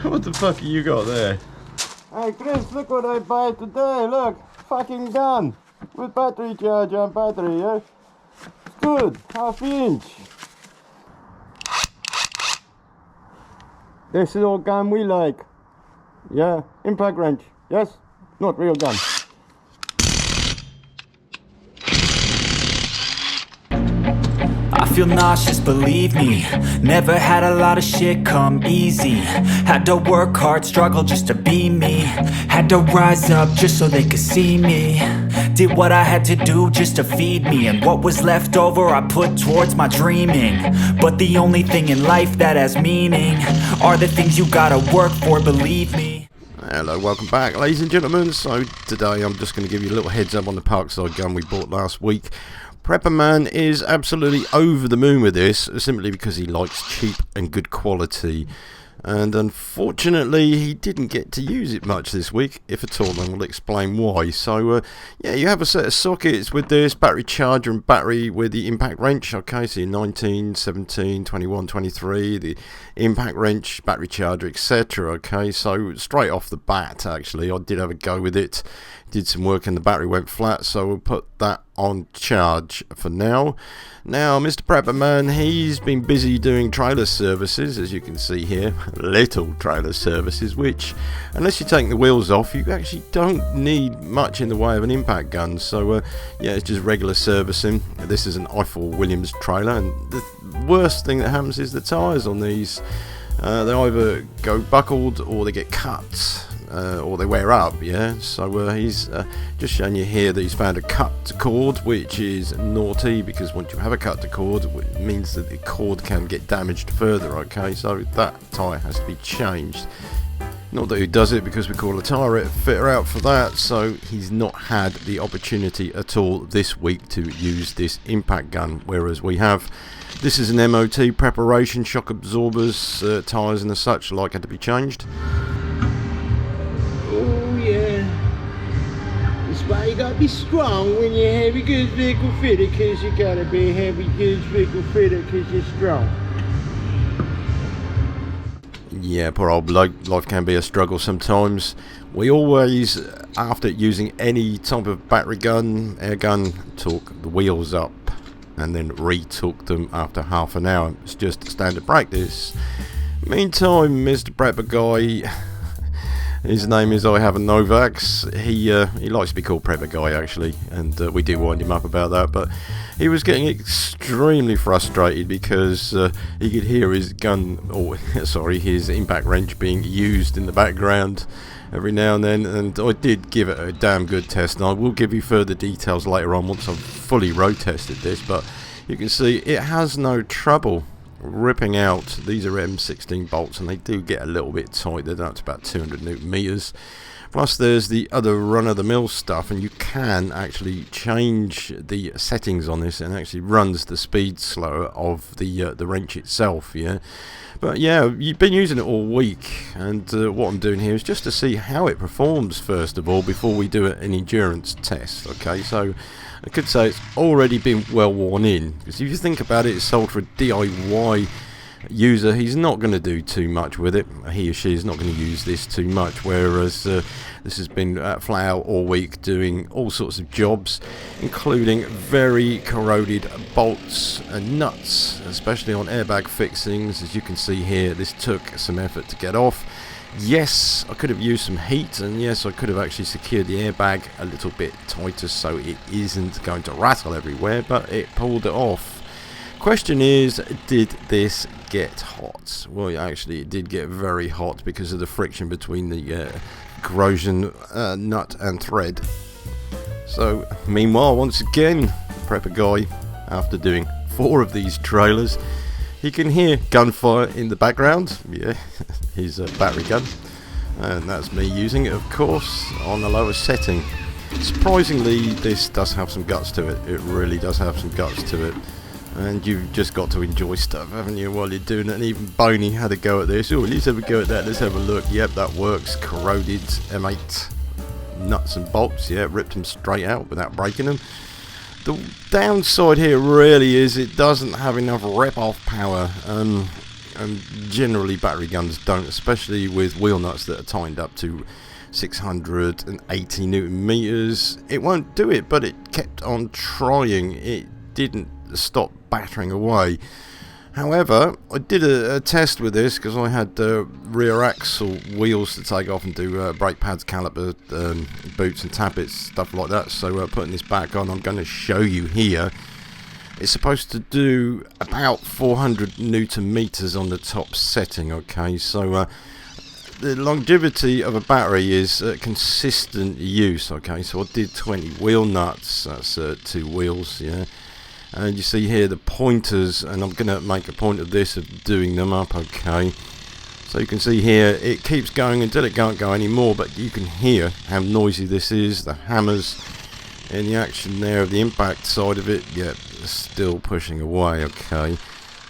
What the fuck you got there? Hey Chris, look what I buy today, look! Fucking gun! With battery charger and battery, yeah? It's good, half-inch! This is all gun we like. Yeah, impact wrench, yes? Not real gun. I feel nauseous, believe me. Never had a lot of shit come easy. Had to work hard, struggle just to be me. Had to rise up just so they could see me. Did what I had to do just to feed me. And what was left over I put towards my dreaming. But the only thing in life that has meaning are the things you gotta work for, believe me. Hello, welcome back ladies and gentlemen. So today I'm just going to give you a little heads up on the Parkside gun we bought last week. Prepper Man is absolutely over the moon with this, simply because he likes cheap and good quality. And unfortunately, he didn't get to use it much this week, if at all, and we'll explain why. So, yeah, you have a set of sockets with this, battery charger and battery with the impact wrench. Okay, so 19, 17, 21, 23, the impact wrench, battery charger, etc. Okay, so straight off the bat, actually, I did have a go with it. Did some work and the battery went flat, so we'll put that on charge for now. Now, Mr. Prepper Man, he's been busy doing trailer services, as you can see here, little trailer services, which, unless you take the wheels off, you actually don't need much in the way of an impact gun. So, yeah, it's just regular servicing. This is an Eiffel Williams trailer, and the worst thing that happens is the tyres on these. They either go buckled or they get cut. Or they wear up, yeah. So he's just showing you here that he's found a cut cord, which is naughty because once you have a cut cord, it means that the cord can get damaged further. Okay, so that tyre has to be changed. Not that he does it because we call a tyre fitter out for that, so he's not had the opportunity at all this week to use this impact gun, whereas we have. This is an MOT preparation, shock absorbers, tyres and the such like had to be changed. Oh yeah, that's why you gotta be strong when you're heavy goods vehicle fitter, cause you gotta be heavy goods vehicle fitter cause you're strong. Yeah, poor old bloke, life can be a struggle sometimes. We always, after using any type of battery gun, air gun, torque the wheels up and then re-torque them after half an hour. It's just standard practice. Meantime, Mr. Prepper Guy, his name is I Have a Novax. He likes to be called Prepper Guy actually, and we do wind him up about that. But he was getting extremely frustrated because he could hear his gun, or sorry, his impact wrench being used in the background every now and then. And I did give it a damn good test, and I will give you further details later on once I've fully road tested this. But you can see it has no trouble ripping out. These are M16 bolts and they do get a little bit tight. They're down to about 200 newton meters. Plus there's the other run-of-the-mill stuff, and you can actually change the settings on this, and actually runs the speed slower of the wrench itself. Yeah, but yeah, you've been using it all week, and what I'm doing here is just to see how it performs first of all before we do an endurance test. Okay, so I could say it's already been well worn in, because if you think about it, it's sold for a DIY user. He's not going to do too much with it. He or she is not going to use this too much, whereas this has been flat out all week doing all sorts of jobs, including very corroded bolts and nuts, especially on airbag fixings. As you can see here, this took some effort to get off. Yes, I could have used some heat, and yes, I could have actually secured the airbag a little bit tighter so it isn't going to rattle everywhere, but it pulled it off. Question is, did this get hot? Well, actually it did get very hot because of the friction between the corrosion nut and thread. So meanwhile, once again, Prepper Guy, after doing 4 of these trailers, he can hear gunfire in the background. Yeah, his battery gun, and that's me using it, of course, on the lowest setting. Surprisingly, this does have some guts to it. It really does have some guts to it. And you've just got to enjoy stuff, haven't you, while you're doing it. And even Boney had a go at this. Oh, let's have a go at that, let's have a look. Yep, that works. Corroded M8 nuts and bolts. Yeah, ripped them straight out without breaking them. The downside here really is it doesn't have enough rip-off power. and generally battery guns don't, especially with wheel nuts that are tightened up to 680 Newton meters. It won't do it, but it kept on trying. It didn't stop battering away. However, I did a test with this because I had rear axle wheels to take off and do brake pads, caliper, boots and tappets, stuff like that. So putting this back on, I'm going to show you here. It's supposed to do about 400 Newton meters on the top setting. Okay, so the longevity of a battery is consistent use. Okay, so I did 20 wheel nuts. That's 2 wheels. Yeah. And you see here the pointers, and I'm going to make a point of this, of doing them up, okay. So you can see here, it keeps going until it can't go anymore, but you can hear how noisy this is, the hammers, and the action there of the impact side of it, yeah, it's still pushing away, okay.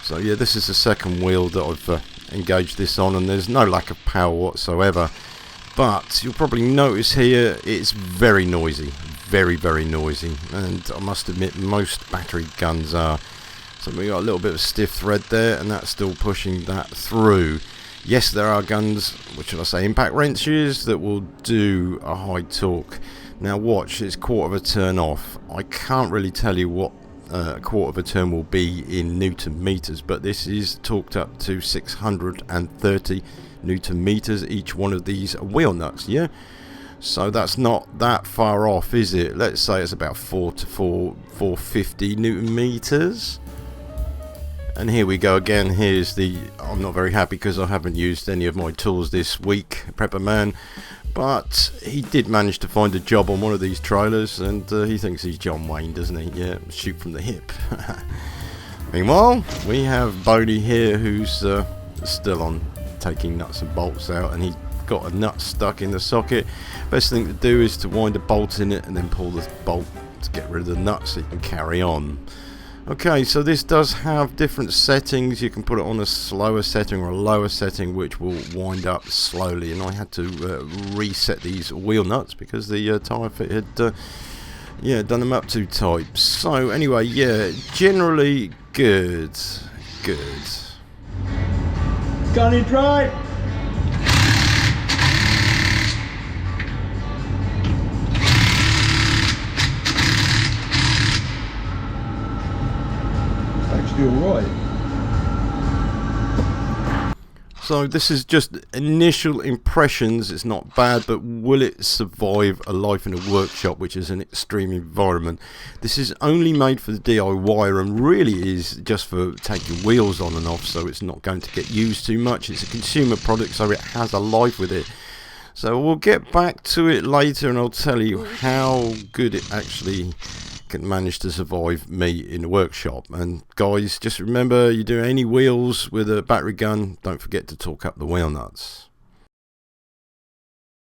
So yeah, this is the second wheel that I've engaged this on, and there's no lack of power whatsoever. But you'll probably notice here, it's very noisy. Very, very noisy, and I must admit most battery guns are. So we got a little bit of stiff thread there, and that's still pushing that through. Yes, there are guns, which should I say, impact wrenches, that will do a high torque. Now watch, it's quarter of a turn off. I can't really tell you what a quarter of a turn will be in Newton meters, but this is torqued up to 630 Newton meters each one of these wheel nuts, yeah. So that's not that far off, is it? Let's say it's about 450 Newton meters. And here we go again. Here's the... I'm not very happy because I haven't used any of my tools this week, Prepper Man. But he did manage to find a job on one of these trailers, and he thinks he's John Wayne, doesn't he? Yeah, shoot from the hip. Meanwhile, we have Bodie here, who's still on taking nuts and bolts out, and he got a nut stuck in the socket. Best thing to do is to wind a bolt in it and then pull the bolt to get rid of the nut so you can carry on. Okay, so this does have different settings. You can put it on a slower setting or a lower setting, which will wind up slowly, and I had to reset these wheel nuts because the tyre fit had done them up too tight. So anyway, yeah, generally good. Gun it right. Actually all right. So this is just initial impressions. It's not bad, but will it survive a life in a workshop, which is an extreme environment? This is only made for the DIY and really is just for taking wheels on and off, so it's not going to get used too much. It's a consumer product, so it has a life with it. So we'll get back to it later, and I'll tell you how good it actually can manage to survive me in the workshop. And guys, just remember, you do any wheels with a battery gun, don't forget to torque up the wheel nuts.